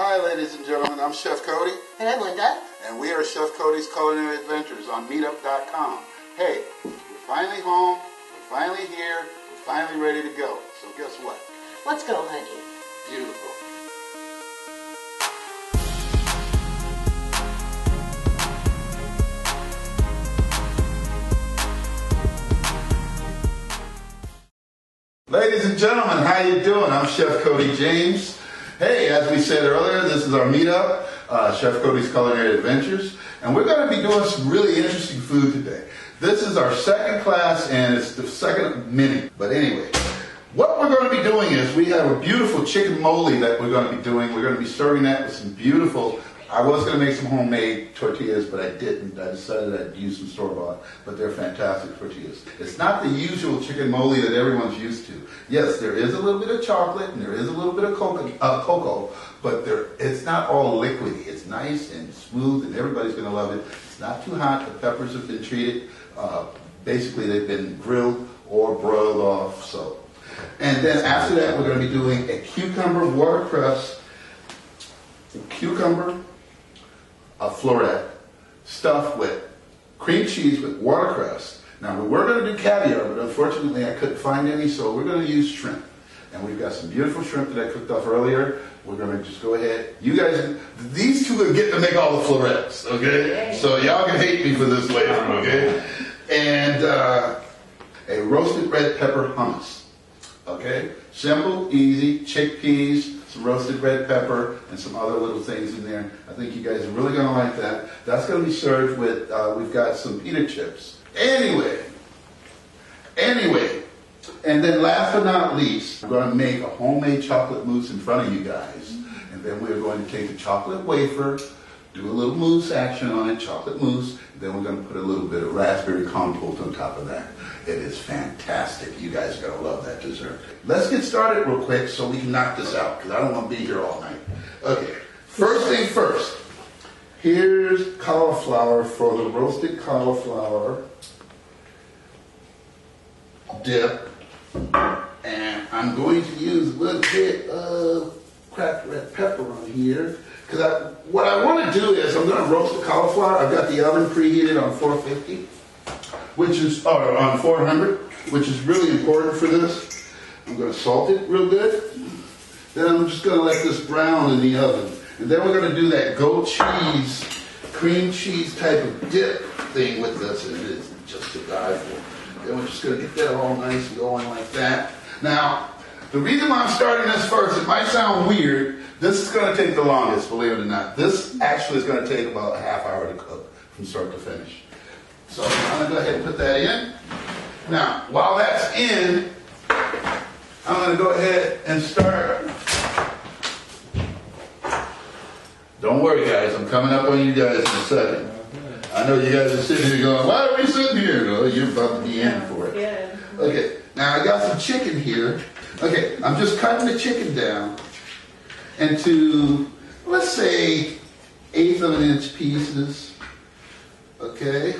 Hi ladies and gentlemen, I'm Chef Cody. And I'm Linda. And we are Chef Cody's Culinary Adventures on Meetup.com. Hey, we're finally home, we're finally here, we're finally ready to go. So guess what? Let's go, honey. Beautiful. Ladies and gentlemen, how you doing? I'm Chef Cody James. Hey, as we said earlier, this is our meetup, Chef Cody's Culinary Adventures, and we're going to be doing some really interesting food today. This is our second class, and it's the second mini. But anyway, what we're going to be doing is we have a beautiful chicken mole that we're going to be doing. We're going to be serving that with some beautiful, I was going to make some homemade tortillas, but I didn't. I decided I'd use some store-bought, but they're fantastic tortillas. It's not the usual chicken mole that everyone's used to. Yes, there is a little bit of chocolate and there is a little bit of cocoa, but it's not all liquidy. It's nice and smooth, and everybody's going to love it. It's not too hot. The peppers have been treated. Basically, they've been grilled or broiled off. So, and then after that, we're going to be doing a cucumber watercress, a floret stuffed with cream cheese with watercress. Now, we were going to do caviar, but unfortunately I couldn't find any, so we're going to use shrimp. And we've got some beautiful shrimp that I cooked up earlier. We're going to just go ahead. You guys, these two are getting to make all the florets, okay? So y'all can hate me for this later, okay? And a roasted red pepper hummus, okay? Simple, easy, chickpeas, some roasted red pepper, and some other little things in there. I think you guys are really going to like that. That's going to be served with, we've got some pita chips. Anyway, and then last but not least, we're going to make a homemade chocolate mousse in front of you guys. And then we're going to take a chocolate wafer, do a little mousse action on it, chocolate mousse, and then we're going to put a little bit of raspberry compote on top of that. It is fantastic. You guys are going to love that dessert. Let's get started real quick so we can knock this out, because I don't want to be here all night. Okay, first thing first. Here's cauliflower for the roasted cauliflower dip. And I'm going to use a little bit of cracked red pepper on here. Because what I want to do is I'm going to roast the cauliflower. I've got the oven preheated on 450, or on 400, which is really important for this. I'm going to salt it real good. Then I'm just going to let this brown in the oven. And then we're going to do that goat cheese, cream cheese type of dip thing with this. And it is just to die for. Then we're just going to get that all nice and going like that. Now, the reason why I'm starting this first, it might sound weird. This is going to take the longest, believe it or not. This actually is going to take about a half hour to cook from start to finish. So I'm going to go ahead and put that in. Now, while that's in, I'm going to go ahead and start. Don't worry, guys. I'm coming up on you guys in a second. I know you guys are sitting here going, why are we sitting here? No, you're about to be in for it. Yeah. Okay, now I got some chicken here. Okay, I'm just cutting the chicken down into, let's say, 1/8 of an inch pieces. Okay?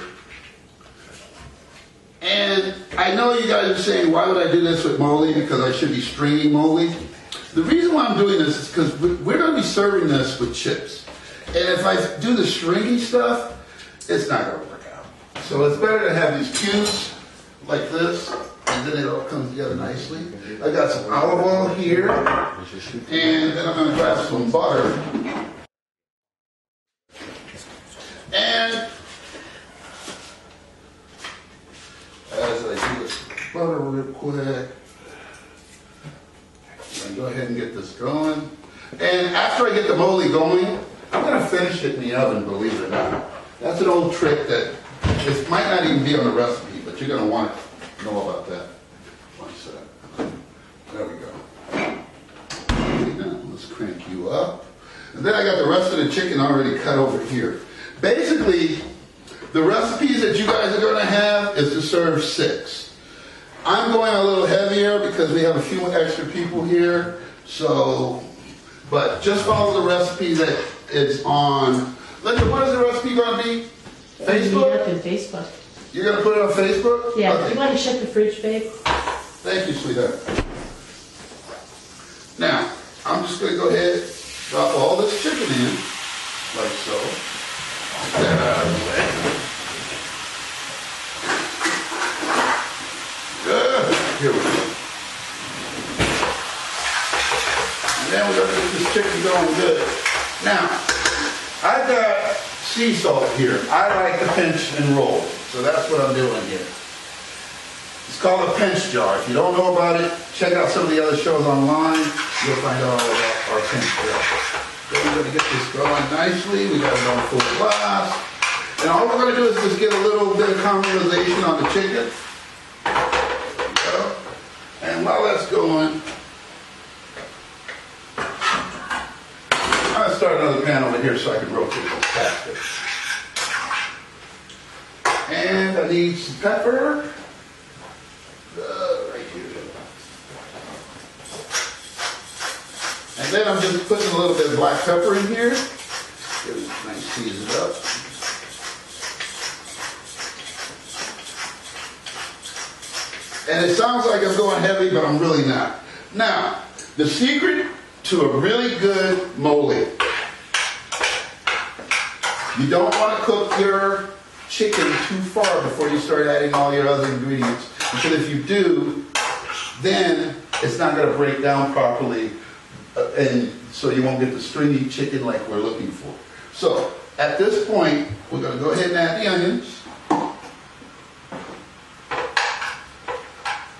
And I know you guys are saying, why would I do this with mole? Because I should be stringy mole. The reason why I'm doing this is because we're going to be serving this with chips. And if I do the stringy stuff, it's not going to work out. So it's better to have these cubes like this, and then it all comes together nicely. I got some olive oil here, and then I'm going to grab some butter. And as I do this butter real quick, I'm going to go ahead and get this going. And after I get the mole going, I'm going to finish it in the oven, believe it or not. That's an old trick that it might not even be on the recipe, but you're going to want to know about that. One sec. There we go. Okay, now let's crank you up. And then I got the rest of the chicken already cut over here. Basically, the recipes that you guys are going to have is to serve 6. I'm going a little heavier because we have a few extra people here. So, but just follow the recipe that is on. Linda, what is the recipe going to be? Facebook? On Facebook. You're going to put it on Facebook? Yeah, okay. you want to check the fridge, babe? Thank you, sweetheart. Now, I'm just going to go ahead drop all this chicken in, like so. Get that out of the way. Good. Here we go. And then we're going to get this chicken going good. Now, I've got sea salt here. I like to pinch and roll. So that's what I'm doing here. It's called a pinch jar. If you don't know about it, check out some of the other shows online. You'll find out all about our pinch jar. Then we're going to get this going nicely. We got it on full blast. And all we're going to do is just get a little bit of caramelization on the chicken. There we go. And while that's going, I'm going to start another pan over here so I can rotate it faster. And I need some pepper. Right here. And then I'm just putting a little bit of black pepper in here. Give it a nice season up. And it sounds like I'm going heavy, but I'm really not. Now, the secret to a really good mole. You don't want to cook your chicken too far before you start adding all your other ingredients. Because if you do, then it's not going to break down properly, and so you won't get the stringy chicken like we're looking for. So, at this point, we're going to go ahead and add the onions.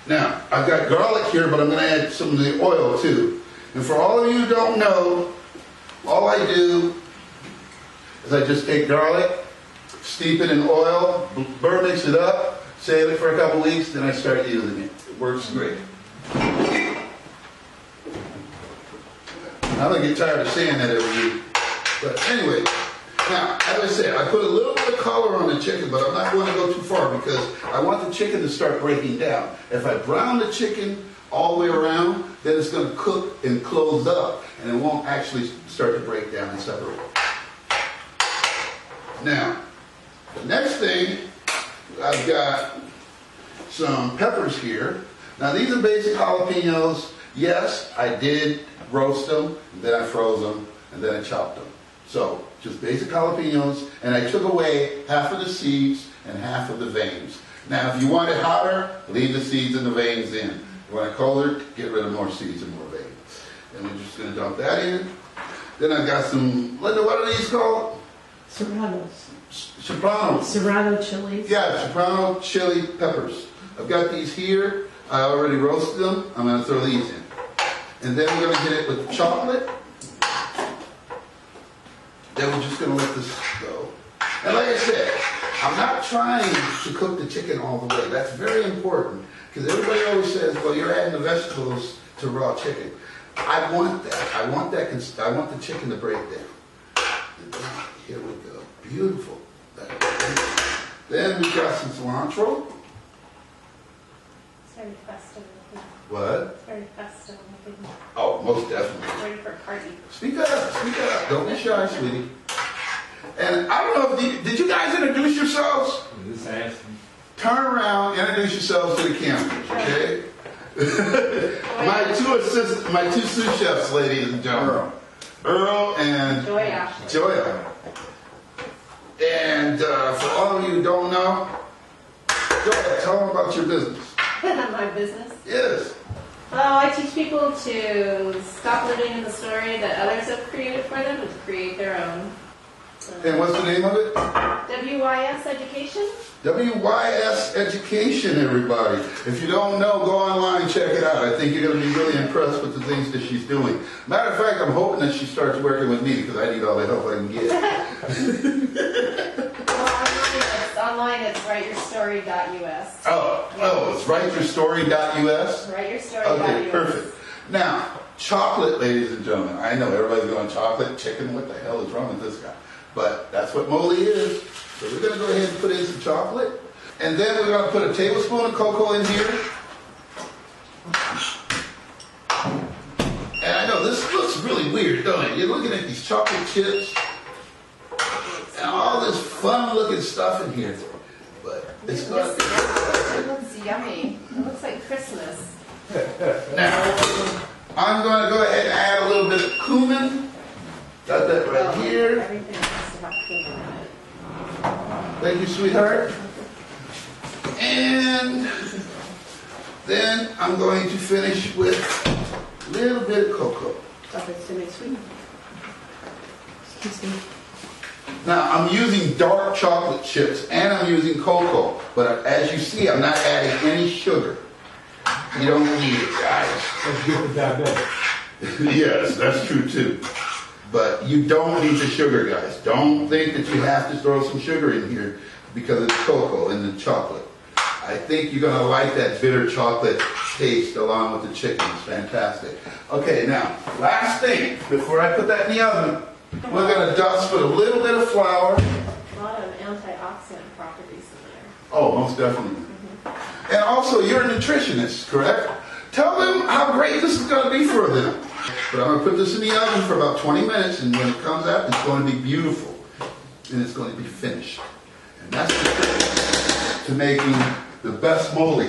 Now, I've got garlic here, but I'm going to add some of the oil too. And for all of you who don't know, all I do is I just take garlic, steep it in oil, mix it up, save it for a couple weeks, then I start using it. It works great. I'm going to get tired of saying that every week. But anyway, now, as I said, I put a little bit of color on the chicken, but I'm not going to go too far because I want the chicken to start breaking down. If I brown the chicken all the way around, then it's going to cook and close up, and it won't actually start to break down and separate. Now, the next thing, I've got some peppers here. Now, these are basic jalapenos. Yes, I did roast them, and then I froze them, and then I chopped them. So, just basic jalapenos, and I took away half of the seeds and half of the veins. Now, if you want it hotter, leave the seeds and the veins in. If you want it colder, get rid of more seeds and more veins. And we're just going to dump that in. Then I've got some, Linda, what are these called? Serranos. Sopranos. Serrano chilies. Yeah, soprano chili peppers. I've got these here. I already roasted them. I'm going to throw these in. And then we're going to get it with chocolate. Then we're just going to let this go. And like I said, I'm not trying to cook the chicken all the way. That's very important. Because everybody always says, well, you're adding the vegetables to raw chicken. I want that. I want the chicken to break down. And then, here we go. Beautiful. Then we've got some cilantro. It's very festive. What? It's very festive. Oh, most definitely. Ready for a party. Speak up, speak up. Don't be shy, sweetie. And I don't know if did you guys introduce yourselves? Just asking. Turn around, introduce yourselves to the cameras, okay? my two sous chefs, ladies and gentlemen. Earl and Joya. And for all of you who don't know, Joya, tell them about your business. My business? Yes. Oh, I teach people to stop living in the story that others have created for them and to create their own. So, And what's the name of it? WYS Education? WYS Education, everybody. If you don't know, go online, check it out. I think you're going to be really impressed with the things that she's doing. Matter of fact, I'm hoping that she starts working with me because I need all the help I can get. Well, online it's writeyourstory.us. Oh, it's writeyourstory.us? Writeyourstory.us. Okay, perfect. Now, chocolate, ladies and gentlemen. I know everybody's going chocolate, chicken. What the hell is wrong with this guy? But that's what mole is. So we're going to go ahead and put in some chocolate. And then we're going to put a tablespoon of cocoa in here. And I know this looks really weird, don't it? You're looking at these chocolate chips and all this fun looking stuff in here. But it's not. It looks yummy. It looks like Christmas. Now, I'm going to go ahead and add a little bit of cumin. that right here. Everything has to have sugar in it. Thank you, sweetheart. And then I'm going to finish with a little bit of cocoa. Okay, so make sweet. Excuse me. Now, I'm using dark chocolate chips and I'm using cocoa, but as you see, I'm not adding any sugar. You don't need it, guys. That's good for diabetic. Yes, that's true too. But you don't need the sugar, guys. Don't think that you have to throw some sugar in here because it's cocoa in the chocolate. I think you're going to like that bitter chocolate taste along with the chicken. It's fantastic. Okay, now, last thing, before I put that in the oven, we're going to dust with a little bit of flour. A lot of antioxidant properties in there. Oh, most definitely. And also, you're a nutritionist, correct? Tell them how great this is going to be for them. But I'm going to put this in the oven for about 20 minutes, and when it comes out, it's going to be beautiful. And it's going to be finished. And that's the trick to making the best mole.